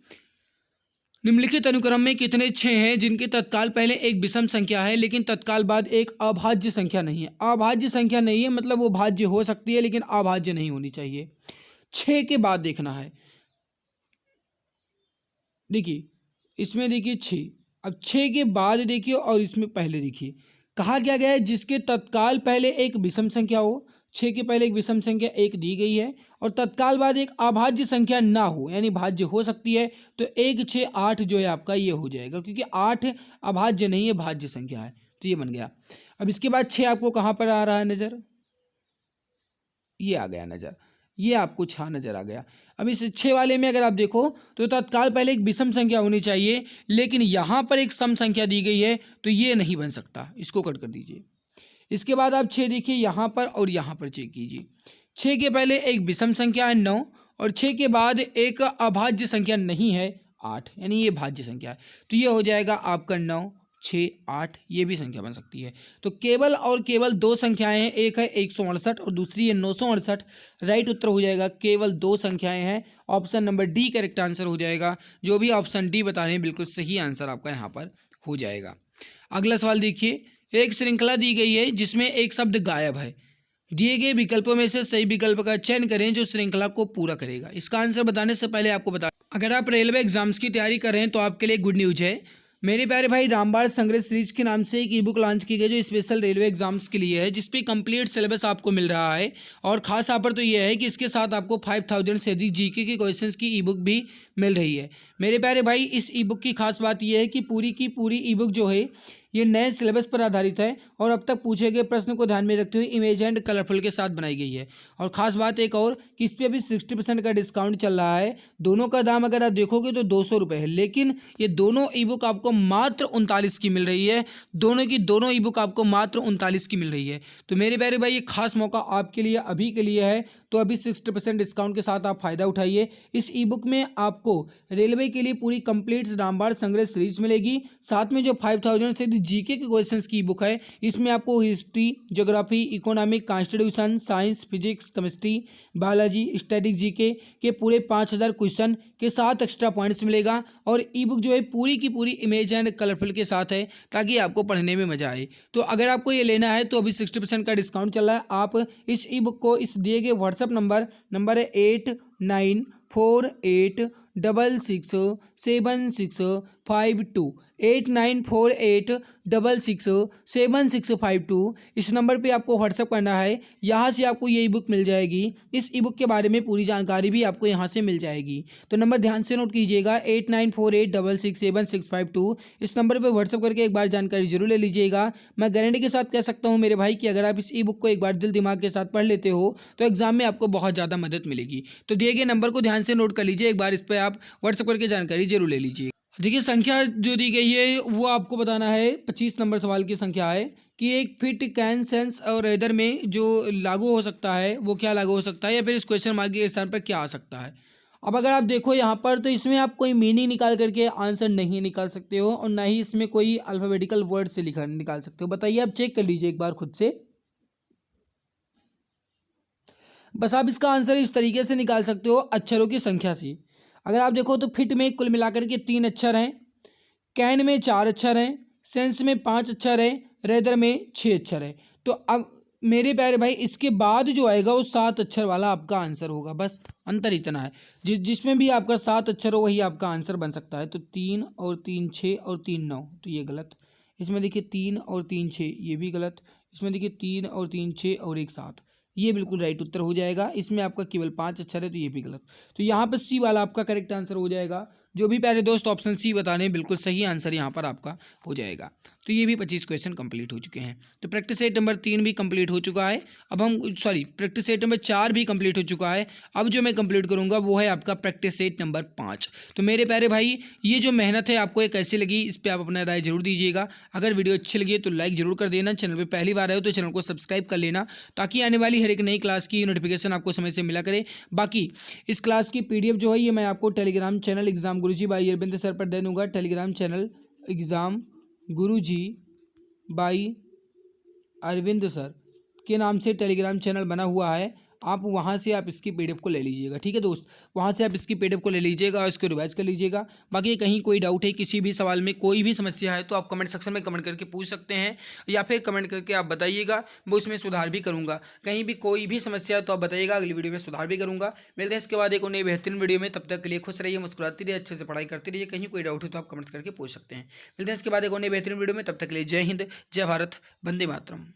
[SPEAKER 1] निम्नलिखित अनुक्रम में कितने 6 हैं जिनके तत्काल पहले एक विषम संख्या है लेकिन तत्काल बाद एक अभाज्य संख्या नहीं है? अभाज्य संख्या नहीं है मतलब वो भाज्य हो सकती है लेकिन अभाज्य नहीं होनी चाहिए। 6 के बाद देखना है। देखिए इसमें देखिए 6, अब 6 के बाद देखिए और इसमें पहले देखिए कहा क्या गया है जिसके तत्काल पहले एक विषम संख्या हो। 6 के पहले एक विषम संख्या एक दी गई है और तत्काल बाद एक अभाज्य संख्या ना हो, यानी भाज्य हो सकती है। तो 1 6 8 जो है आपका ये हो जाएगा, क्योंकि 8 अभाज्य नहीं है, भाज्य संख्या है। तो ये बन गया। अब इसके बाद 6 आपको कहाँ पर आ रहा है नज़र? ये आ गया नज़र, ये आपको 6 नज़र आ गया। अब इस 6 वाले में अगर आप देखो तो तत्काल पहले एक विषम संख्या होनी चाहिए, लेकिन यहाँ पर एक सम संख्या दी गई है तो ये नहीं बन सकता, इसको कट कर दीजिए। इसके बाद आप 6 देखिए यहाँ पर और यहाँ पर चेक कीजिए। 6 के पहले एक विषम संख्या है 9 और 6 के बाद एक अभाज्य संख्या नहीं है 8, यानी ये भाज्य संख्या है। तो ये हो जाएगा आपका 9 6, 8 ये भी संख्या बन सकती है। तो केवल और केवल दो संख्याएं हैं, एक है 168 और दूसरी है 968। राइट उत्तर हो जाएगा केवल दो संख्याएं हैं, option number D correct answer हो जाएगा। जो भी ऑप्शन डी बता रहे हैं बिल्कुल सही आंसर आपका यहाँ पर हो जाएगा। अगला सवाल देखिए, एक श्रृंखला दी गई है जिसमें एक शब्द गायब है। दिए गए विकल्पों में से सही विकल्प का चयन करें जो श्रृंखला को पूरा करेगा। इसका आंसर बताने से पहले आपको बता, अगर आप रेलवे एग्जाम्स की तैयारी कर रहे हैं तो आपके लिए गुड न्यूज है। मेरे प्यारे भाई, रामबाण संग्रह सीरीज के नाम से एक ई बुक लॉन्च की गई जो स्पेशल रेलवे एग्जाम्स के लिए है, जिसपे कंप्लीट सिलेबस आपको मिल रहा है। और खास ऑफर तो ये है कि इसके साथ आपको 5000 से अधिक जीके के क्वेश्चंस की ई बुक भी मिल रही है। मेरे प्यारे भाई, इस ई बुक की खास बात यह है कि पूरी की पूरी ई बुक जो है ये नए सिलेबस पर आधारित है और अब तक पूछे गए प्रश्न को ध्यान में रखते हुए इमेज एंड कलरफुल के साथ बनाई गई है। और खास बात एक और कि इस पर अभी 60% का डिस्काउंट चल रहा है। दोनों का दाम अगर आप देखोगे तो 200 रुपये है, लेकिन ये दोनों ई बुक आपको मात्र 39 की मिल रही है। दोनों की दोनों ई बुक आपको मात्र 39 की मिल रही है। तो मेरे प्यारे भाई, ये खास मौका आपके लिए अभी के लिए है, तो अभी 60% डिस्काउंट के साथ आप फायदा उठाइए। इस ई बुक में आपको रेलवे के लिए पूरी कंप्लीट रामबाण संग्रह सीरीज मिलेगी, साथ में जो 5000 से जीके के क्वेश्चंस की बुक है इसमें आपको history, geography, economic, constitution, science, physics, chemistry, biology, static GK के पूरे 5000 क्वेश्चन के साथ एक्स्ट्रा पॉइंट्स मिलेगा। और ई बुक जो है पूरी की पूरी इमेज एंड कलरफुल के साथ है ताकि आपको पढ़ने में मजा आए। तो अगर आपको ये लेना है तो अभी 60% का डिस्काउंट चल रहा है। आप इस ई बुक को इस दिए गए व्हाट्सएप नंबर है 8948667652 8948667652 इस नंबर पे आपको व्हाट्सएप करना है। यहाँ से आपको ये ई बुक मिल जाएगी। इस ई बुक के बारे में पूरी जानकारी भी आपको यहाँ से मिल जाएगी। तो नंबर ध्यान से नोट कीजिएगा 8948667652। इस नंबर पे व्हाट्सएप करके एक बार जानकारी जरूर ले लीजिएगा। मैं गारंटी के साथ कह सकता हूँ मेरे भाई कि अगर आप इस ई बुक को एक बार दिल दिमाग के साथ पढ़ लेते हो तो एग्जाम में आपको बहुत ज़्यादा मदद मिलेगी। तो दिए गए नंबर को ध्यान से नोट कर लीजिए, एक बार इस पर आप व्हाट्सएप करके जानकारी जरूर ले लीजिए। देखिए, संख्या जो दी गई है वो आपको बताना है। 25 नंबर सवाल की संख्या है कि एक फिट, कैन, सेंस और इधर में जो लागू हो सकता है वो क्या लागू हो सकता है, या फिर इस क्वेश्चन मार्क के स्थान पर क्या आ सकता है। अब अगर आप देखो यहाँ पर तो इसमें आप कोई मीनिंग निकाल करके आंसर नहीं निकाल सकते हो और ना ही इसमें कोई अल्फाबेटिकल वर्ड से निकाल सकते हो। बताइए, आप चेक कर लीजिए एक बार खुद से। बस आप इसका आंसर इस तरीके से निकाल सकते हो अक्षरों की संख्या से। अगर आप देखो तो फिट में कुल मिलाकर के 3 अक्षर हैं, कैन में 4 अक्षर हैं, सेंस में 5 अक्षर हैं, रेदर में 6 अक्षर हैं। तो अब मेरे प्यारे भाई, इसके बाद जो आएगा वो 7 अक्षर वाला आपका आंसर होगा। बस अंतर इतना है, जिसमें भी आपका 7 अक्षर हो वही आपका आंसर बन सकता है। तो 3 और 3 6 और 3 9, तो ये गलत। इसमें देखिए 3 और 3 6, ये भी गलत। इसमें देखिए 3 और 3 6 और 1 7, ये बिल्कुल राइट उत्तर हो जाएगा। इसमें आपका केवल 5 अक्षर है तो ये भी गलत। तो यहाँ पर सी वाला आपका करेक्ट आंसर हो जाएगा। जो भी प्यारे दोस्त ऑप्शन सी बता रहे हैं बिल्कुल सही आंसर यहाँ पर आपका हो जाएगा। तो ये भी 25 क्वेश्चन कंप्लीट हो चुके हैं। तो प्रैक्टिस सेट नंबर 3 भी कंप्लीट हो चुका है। अब हम प्रैक्टिस सेट नंबर 4 भी कंप्लीट हो चुका है। अब जो मैं कंप्लीट करूँगा वो है आपका प्रैक्टिस सेट नंबर 5। तो मेरे प्यारे भाई, ये जो मेहनत है आपको ये कैसी लगी इस पर आप अपना राय जरूर दीजिएगा। अगर वीडियो अच्छी लगी तो लाइक जरूर कर देना। चैनल पर पहली बार आए हो तो चैनल को सब्सक्राइब कर लेना ताकि आने वाली हर एक नई क्लास की नोटिफिकेशन आपको समय से मिला करे। बाकी इस क्लास की PDF जो है ये मैं आपको Telegram channel exam Guruji by Arvind sir पर दे दूँगा। Telegram channel exam Guruji by Arvind sir के नाम से टेलीग्राम चैनल बना हुआ है। आप वहाँ से आप इसकी PDF को ले लीजिएगा। ठीक है दोस्त, वहाँ से आप इसकी PDF को ले लीजिएगा और इसको रिवाइज कर लीजिएगा। बाकी कहीं कोई डाउट है, किसी भी सवाल में कोई भी समस्या है तो आप कमेंट सेक्शन में कमेंट करके पूछ सकते हैं, या फिर कमेंट करके आप बताइएगा, वो इसमें सुधार भी करूँगा। कहीं भी कोई भी समस्या है तो आप बताइएगा, अगली वीडियो में सुधार भी करूँगा। मिलते हैं इसके बाद एक नई बेहतरीन वीडियो में। तब तक के लिए खुश रहिए, मुस्कुराते रहिए, अच्छे से पढ़ाई करते रहिए। कहीं कोई डाउट हो तो आप कमेंट्स करके पूछ सकते हैं। मिलते हैं इसके बाद एक नई बेहतरीन वीडियो में। तब तक के लिए जय हिंद, जय भारत, वंदे मातरम।